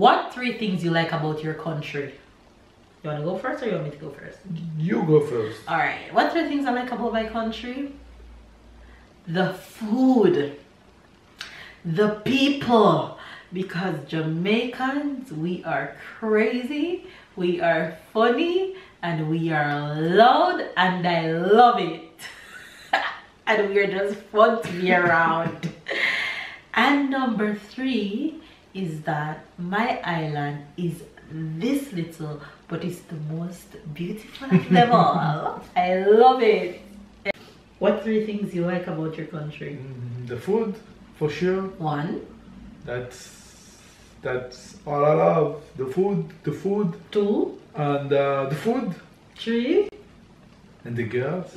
What 3 things you like about your country? You want to go first or you want me to go first? You go first. Alright, what 3 things I like about my country? The food, the people, because Jamaicans, we are crazy, we are funny, and we are loud, and I love it. And we are just fun to be around. And number 3 is that my island is this little, but it's the most beautiful of them all. I love it. What 3 things you like about your country? The food, for sure. 1. That's all I love. The food. 2. And the food. 3. And the girls.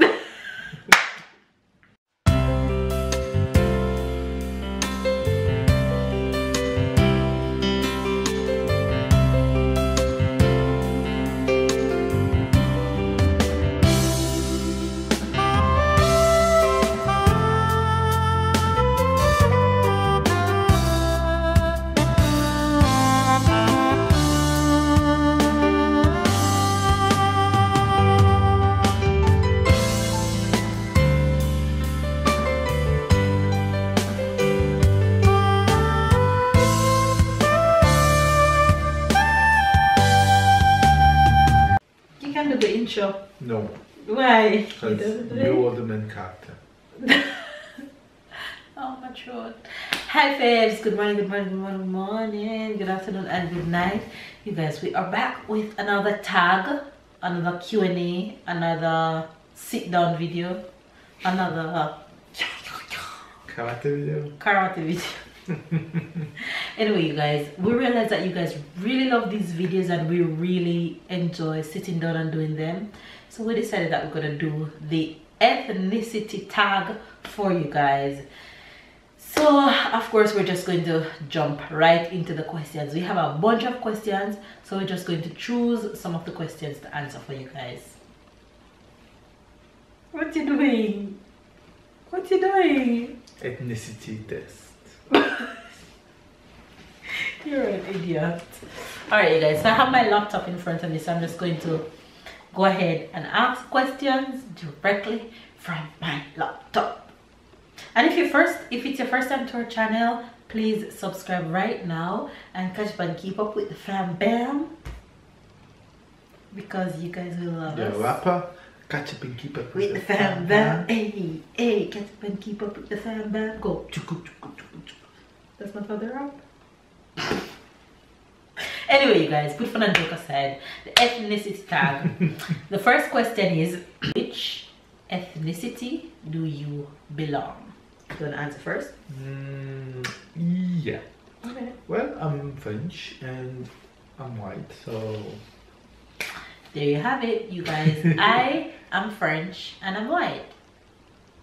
Intro. No. Why? Because you are the main character. Oh, my throat. Hi, babes. Good morning, good morning, good morning, good morning, good afternoon, and good night. You guys, we are back with another tag, another Q&A, another sit-down video, another karate video. Anyway, you guys, we realized that you guys really love these videos and we really enjoy sitting down and doing them, so we decided that we're gonna do the ethnicity tag for you guys. So of course we're just going to jump right into the questions. We have a bunch of questions, so we're just going to choose some of the questions to answer for you guys. What you doing? What you doing? Ethnicity test. You're an idiot. Alright, you guys, so I have my laptop in front of me, so I'm just going to go ahead and ask questions directly from my laptop. And if it's your first time to our channel, please subscribe right now and catch up and keep up with the fam bam, because you guys will love us. The rapper, catch up and keep up with the fam bam. Hey, hey, catch up and keep up with the fam bam. Go. That's not how they rap. Anyway, you guys, put fun and joke aside, the ethnicity tag. The first question is, which ethnicity do you belong? Do you want to answer first? Yeah. Okay. Well, I'm French and I'm white, so there you have it, you guys. I am French and I'm white.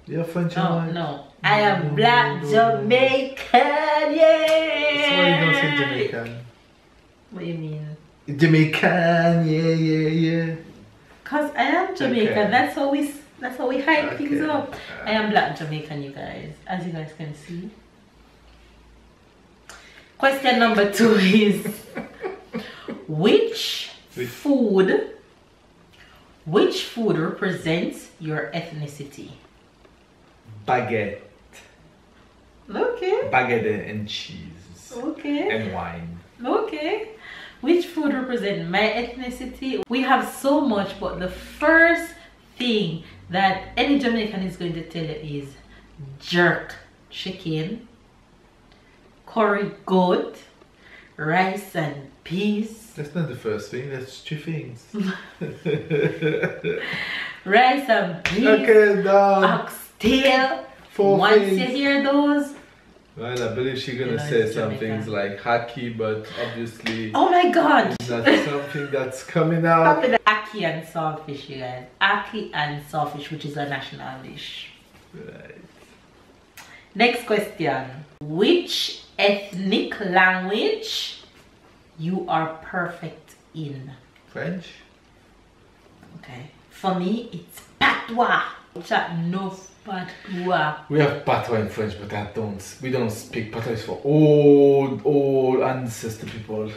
You're French and white? No. I am black Jamaican, yeah! So why you don't say Jamaican? What do you mean? Jamaican, yeah. Cause I am Jamaican. Okay. That's how we hype things up. I am black Jamaican, you guys, as you guys can see. Question number 2 is which food represents your ethnicity? Baguette. Okay. Baguette and cheese. Okay. And wine. Okay. Which food represents my ethnicity? We have so much, but the first thing that any Jamaican is going to tell you is jerk chicken, curry goat, rice and peas. That's not the first thing, that's 2 things. Rice and peas. Okay, done. Oxtail. 4 Once things. you hear those, well, I believe she's gonna say some things like haki, but obviously oh my god, it's not something that's coming out. Aki and saltfish, you guys. Aki and saltfish, which is a national dish. Right. Next question. Which ethnic language you are perfect in? French? Okay. For me, it's patois. patois. Chat no patois. We have patois in French, but we don't speak patois for old ancestor people.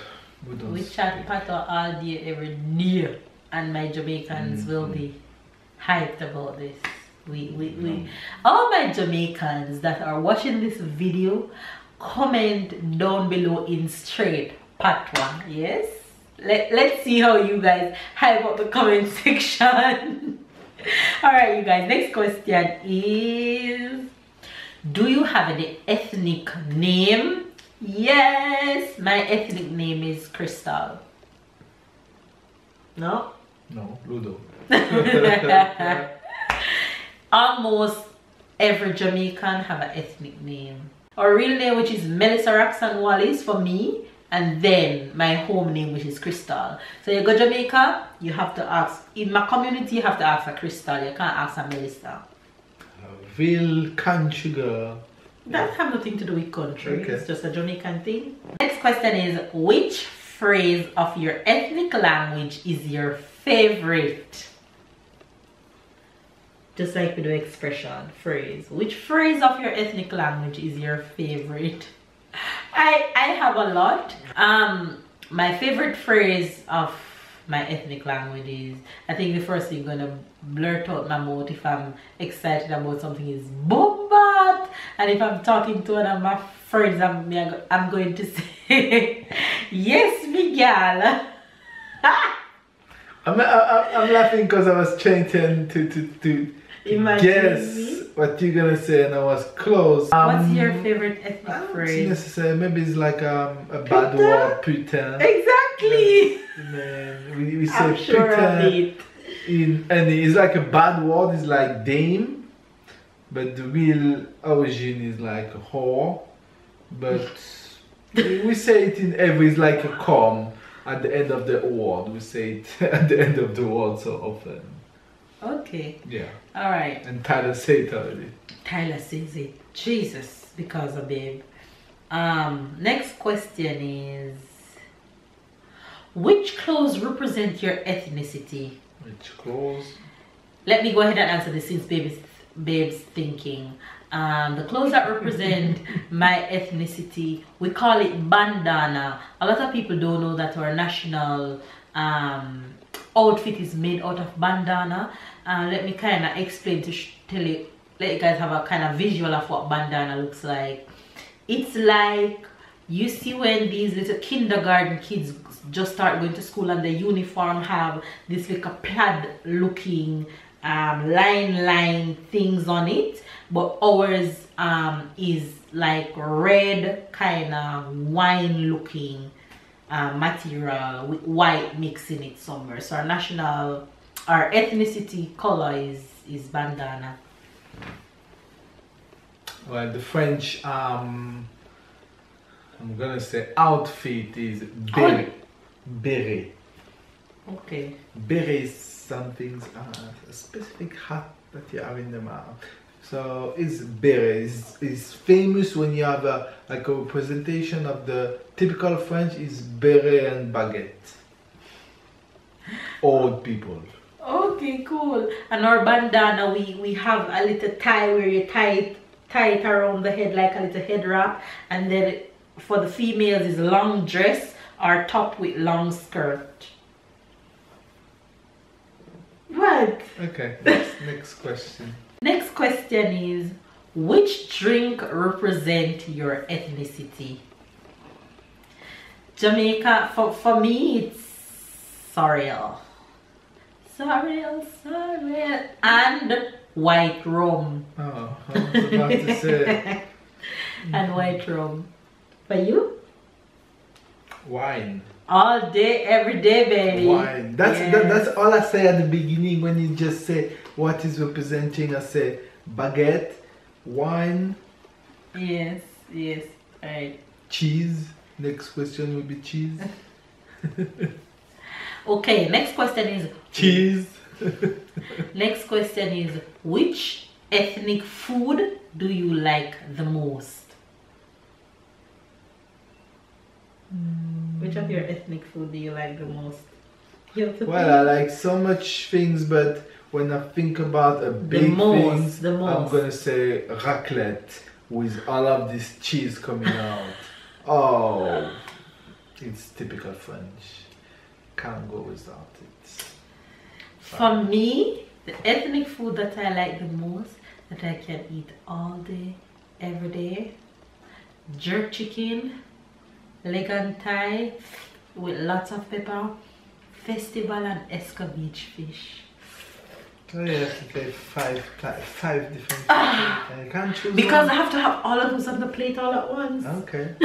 We chat patois all day, every day, and my Jamaicans will be hyped about this. All my Jamaicans that are watching this video, comment down below in straight patois. Yes, let's see how you guys hype up the comment section. All right, you guys, next question is, do you have any ethnic name? Yes, my ethnic name is Crystal. No? No, Ludo. Almost every Jamaican have an ethnic name. Our real name, which is Melissa Roxanne Wallace for me, and then my home name, which is Crystal. So you go Jamaica, you have to ask, in my community, you have to ask a Crystal, you can't ask a Melissa. Real country girl. That have nothing to do with country, okay. It's just a Jamaican thing. Next question is, which phrase of your ethnic language is your favorite? Just like with the expression, phrase. Which phrase of your ethnic language is your favorite? I have a lot. My favorite phrase of my ethnic language is, I think the first thing gonna blurt out my mouth if I'm excited about something is bombat, and if I'm talking to one of my friends, I'm going to say yes, Miguel. I'm laughing because I was trying to guess what you're gonna say, and I was close. What's your favorite ethnic phrase? Necessarily, maybe it's like a bad word, putain. Exactly. Man, we say I'm sure putain and it's like a bad word. It's like dame, but the real origin is like a whore. But we say it in every. It's like a com at the end of the word. We say it at the end of the word so often. Okay. Yeah. All right. And Tyler said it already. Tyler says it. Jesus, because of babe. Next question is, which clothes represent your ethnicity? Which clothes? Let me go ahead and answer this since babe's thinking. The clothes that represent my ethnicity, we call it bandana. A lot of people don't know that our national outfit is made out of bandana. Let me kind of explain let you guys have a kind of visual of what bandana looks like. It's like, you see when these little kindergarten kids just start going to school and the uniform have this like a plaid looking line things on it, but ours is like red kind of wine looking material with white mixing it somewhere. So our ethnicity color is bandana. Well, the French I'm gonna say outfit is beret. Okay. Beret is something, a specific hat that you have in the mouth. So it's beret. It's famous when you have like a representation of the typical French is beret and baguette. Old people. Okay, cool. And our bandana, we have a little tie where you tie it around the head like a little head wrap, and then for the females is long dress or top with long skirt. Right. Okay, next question. Next question is, which drink represent your ethnicity? Jamaica, for me it's sorrel, and white rum. Oh, I was about to say. And white rum. For you? Wine. All day, every day, baby. Wine. That's all I say at the beginning when you just say what is representing. I say baguette, wine. Yes, right. Cheese. Next question will be cheese. Okay, next question is cheese. Next question is, which ethnic food do you like the most? Which of your ethnic food do you like the most? Well, I like so much things, but when I think about a big things, I'm gonna say raclette with all of this cheese coming out. Oh, it's typical French. Can't go without it. For me, the ethnic food that I like the most, that I can eat all day, every day, jerk chicken, leg and thigh with lots of pepper, festival and escabeche fish. So you have to take five different things. I can't choose because one. I have to have all of those on the plate all at once. Okay.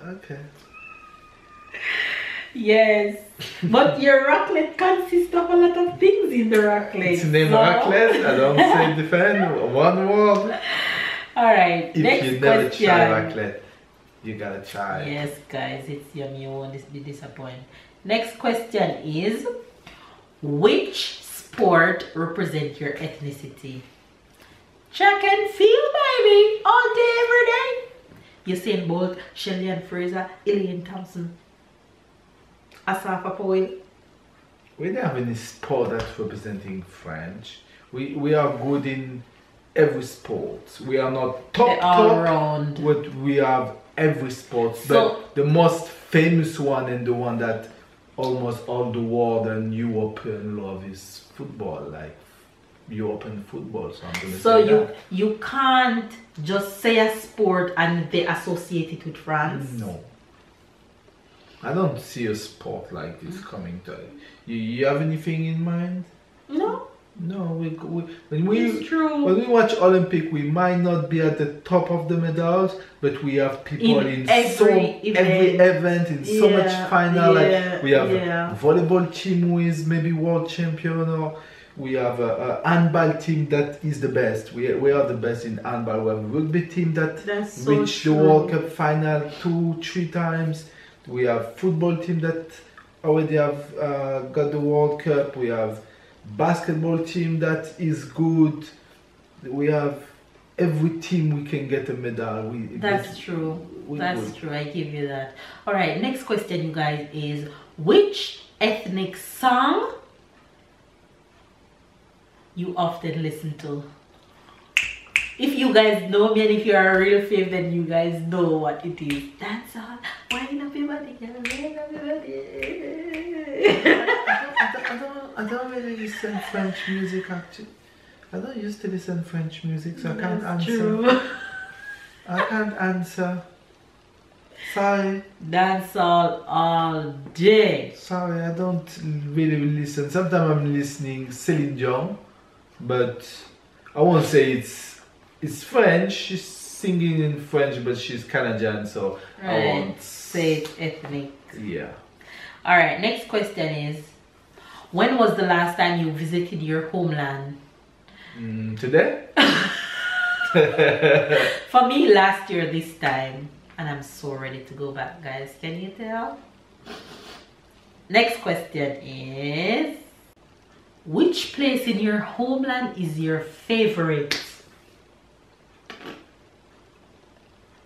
Okay. Yes, but your raclette consists of a lot of things in the raclette. It's named raclette. I don't say defend one word. All right. If next you never question. try raclette, you gotta try. Yes, guys, it's yummy. You won't be disappointed. Next question is, which sport represents your ethnicity? Track and field, baby, all day, every day. Usain Bolt, Shelly Fraser, Elaine Thompson, Asafa Powell. We don't have any sport that's representing French. We are good in every sport. We are not top round. But we have every sport. So, but the most famous one and the one that almost all the world and European love is football, like European football. So I'm gonna say you can't just say a sport and they associate it with France. No. I don't see a sport like this coming to you have anything in mind? No. No, when true. we watch Olympic, we might not be at the top of the medals, but we have people in every event, in so much final. Like we have a volleyball team who is maybe world champion, or we have a handball team that is the best. We are the best in handball. We have a rugby team that reached the World Cup final 2-3 times. We have football team that already have got the World Cup. We have basketball team that is good. We have every team we can get a medal. That's true. That's true. I give you that. All right. Next question, you guys, is which ethnic song you often listen to? If you guys know me and if you are a real fave, then you guys know what it is. Dance on, wine up your body, girl, wine up your body. I don't really listen French music actually. I don't used to listen French music, so I can't answer. True. I can't answer. Sorry. Dance all day. Sorry, I don't really listen. Sometimes I'm listening Celine Dion, but I won't say it's French. She's singing in French, but she's Canadian, so I won't say it's ethnic. Yeah. All right. Next question is, when was the last time you visited your homeland? Today? For me, last year this time, and I'm so ready to go back, guys. Can you tell? Next question is, which place in your homeland is your favorite?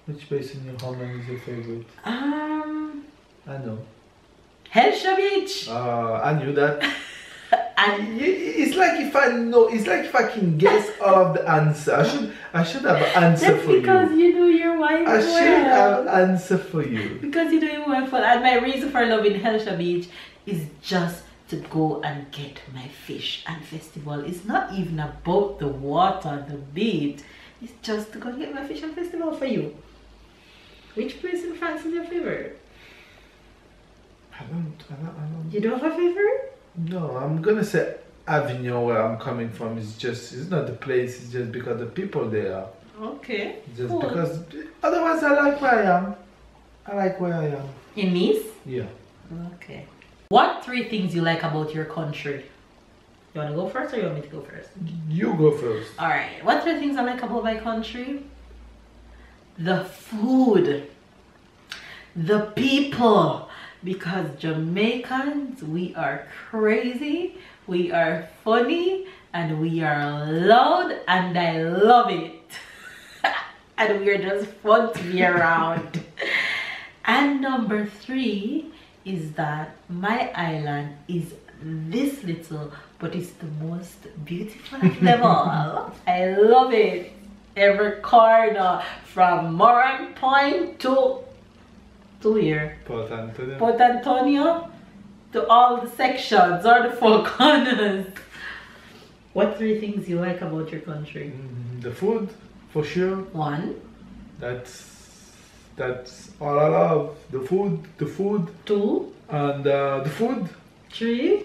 Which place in your homeland is your favorite? I know. Helsha Beach. I knew that. And it's like if I know, it's like if I can guess all of the answer. I should have an answer for you. That's because you know your wife well. I should have an answer for you. Because you know your wife well. And my reason for loving Helsha Beach is just to go and get my fish and festival. It's not even about the water, the beach. It's just to go and get my fish and festival for you. Which place in France is your favorite? I don't. You don't have a favorite? No, I'm gonna say Avignon, where I'm coming from. It's not the place. It's just because the people there. Okay. Just cool. Because otherwise, I like where I am. I like where I am. In Nice? Yeah. Okay. What 3 things you like about your country? You want to go first or you want me to go first? You go first. Alright. What 3 things I like about my country? The food. The people. Because Jamaicans, we are crazy, we are funny, and we are loud, and I love it. And we are just fun to be around. And number 3 is that my island is this little, but it's the most beautiful of them all. I love it. Every corner from Moran Point to here, Port Antonio. Port Antonio, to all the sections or the four corners. What 3 things you like about your country? The food, for sure. 1. That's all I love. The food, 2. and the food, 3.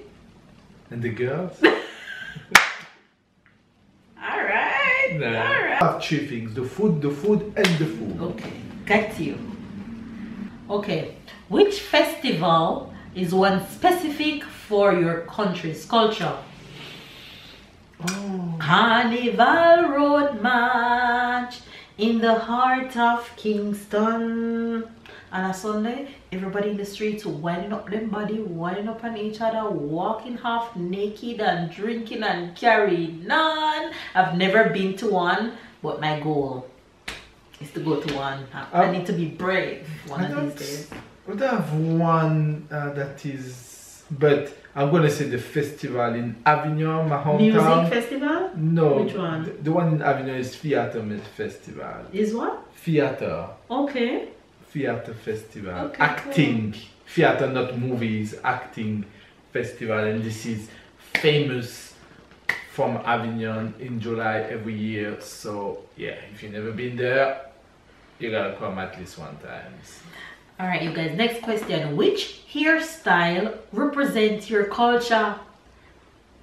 and the girls. Alright. Nah. Alright. I have 3 things: the food, and the food. Okay, got you. Okay, which festival is one specific for your country's culture? Oh. Carnival Road March in the heart of Kingston. On a Sunday, everybody in the streets winding up them body, winding up on each other, walking half naked and drinking and carrying on. I've never been to one, but my goal is to go to one. I need to be brave one of these days. We don't have one that is, but I'm gonna say the festival in Avignon, my hometown. Music festival? No. Which one? The one in Avignon is Theatre Festival. Is what? Theatre. Okay. Theatre Festival. Okay, Acting. cool. Theatre, not movies. Acting festival, and this is famous from Avignon in July every year. So yeah, if you've never been there, you gotta come at least one time. All right, you guys. Next question: which hairstyle represents your culture?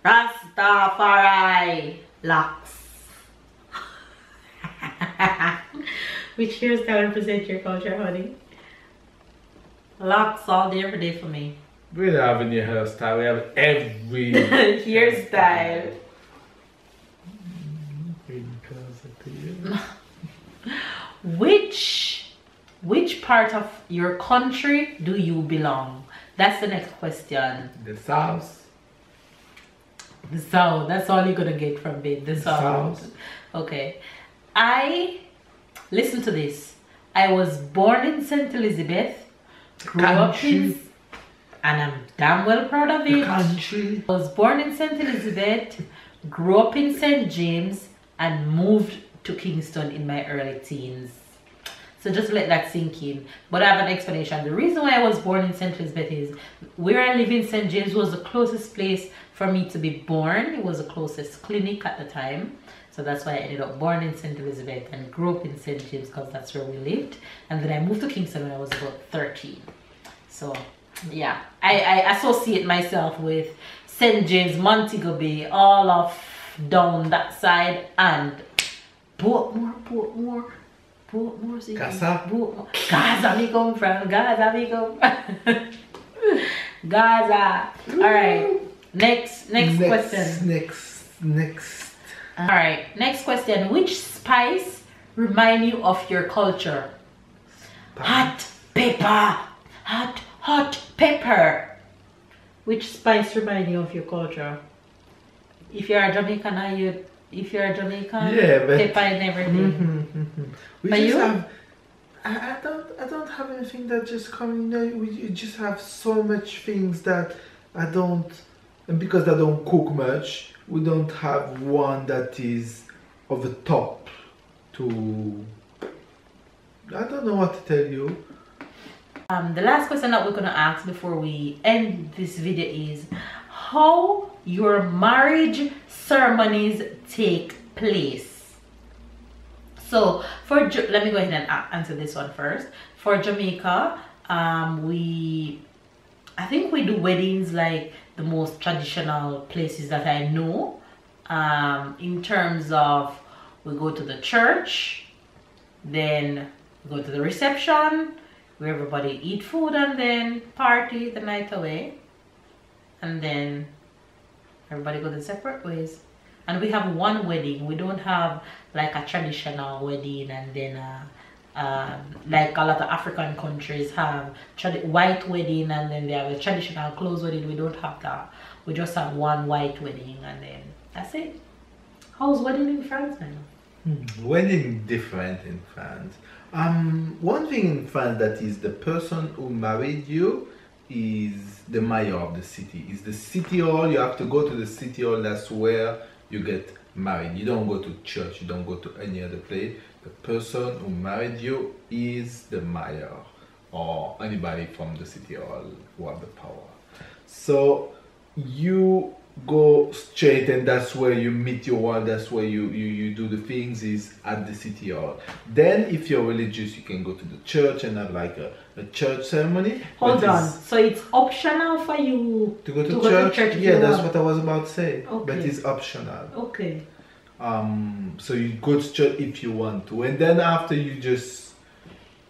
Rastafari locks. Which hairstyle represents your culture, honey? Locks all day, every day for me. We don't have any hairstyle. We have every Hairstyle. Which part of your country do you belong? That's the next question. The South. The South. That's all you're gonna get from me. The South. Okay. Listen to this. I was born in St. Elizabeth, grew up in, and I'm damn well proud of it. Country. I was born in St. Elizabeth, grew up in St. James, and moved to Kingston in my early teens. So just let that sink in. But I have an explanation. The reason why I was born in St. Elizabeth is where I live in St. James was the closest place for me to be born. It was the closest clinic at the time. So that's why I ended up born in St. Elizabeth and grew up in St. James because that's where we lived. And then I moved to Kingston when I was about 13. So yeah, I associate myself with St. James, Montego Bay, all of down that side, and Portmore. Gaza me come from. Gaza. Alright. Next question. Next. Alright, next question. Which spice remind you of your culture? Hot pepper. Hot pepper. Which spice remind you of your culture? If you're a Jamaican, Yeah, but pepper and everything. We But just you? have. I don't have anything that just come. We just have so much things that I don't, and because I don't cook much, we don't have one that is of the top. To I don't know what to tell you. The last question that we're gonna ask before we end this video is how your marriage ceremonies take place. So let me go ahead and answer this one first. For Jamaica, I think we do weddings like the most traditional places that I know. In terms of, we go to the church, then we go to the reception where everybody eat food and then party the night away, and then everybody go their separate ways. And we have one wedding. We don't have like a traditional wedding and then like a lot of African countries have white wedding and then they have a traditional clothes wedding. We don't have that. We just have one white wedding and then that's it. How's wedding in France, man? Wedding different in France. One thing in France that is the person who married you is the mayor of the city. It's the city hall. You have to go to the city hall. That's where you get married. You don't go to church. You don't go to any other place. The person who married you is the mayor or anybody from the city hall who have the power. So you go straight, and that's where you meet your wife. That's where you do the things, is at the city hall. Then if you're religious, you can go to the church and have like a church ceremony. Hold on, so it's optional for you to go to church? Yeah, that's what I was about to say. Okay. But it's optional. Okay. So you go to church if you want to, and then after you just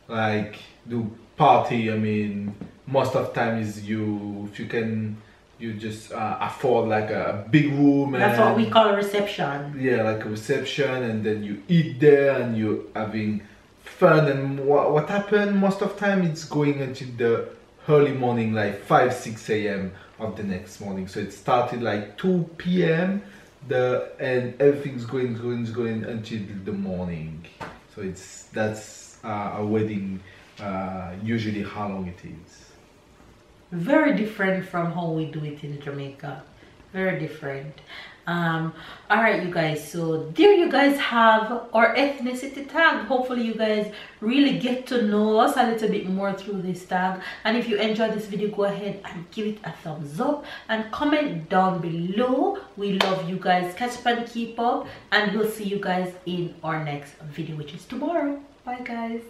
like do party. I mean, most of the time is if you can, you just afford like a big room. That's what we call a reception. Yeah, like a reception, and then you eat there and you're having fun. And what happened most of the time, it's going until the early morning, like 5-6 a.m. of the next morning. So it started like 2 p.m. and everything's going until the morning. So that's a wedding, usually how long it is. Very different from how we do it in Jamaica. Very different. All right, you guys, so there you guys have our ethnicity tag. Hopefully you guys really get to know us a little bit more through this tag. And if you enjoyed this video, go ahead and give it a thumbs up and comment down below. We love you guys. Catch up and keep up, and we'll see you guys in our next video, which is tomorrow. Bye guys.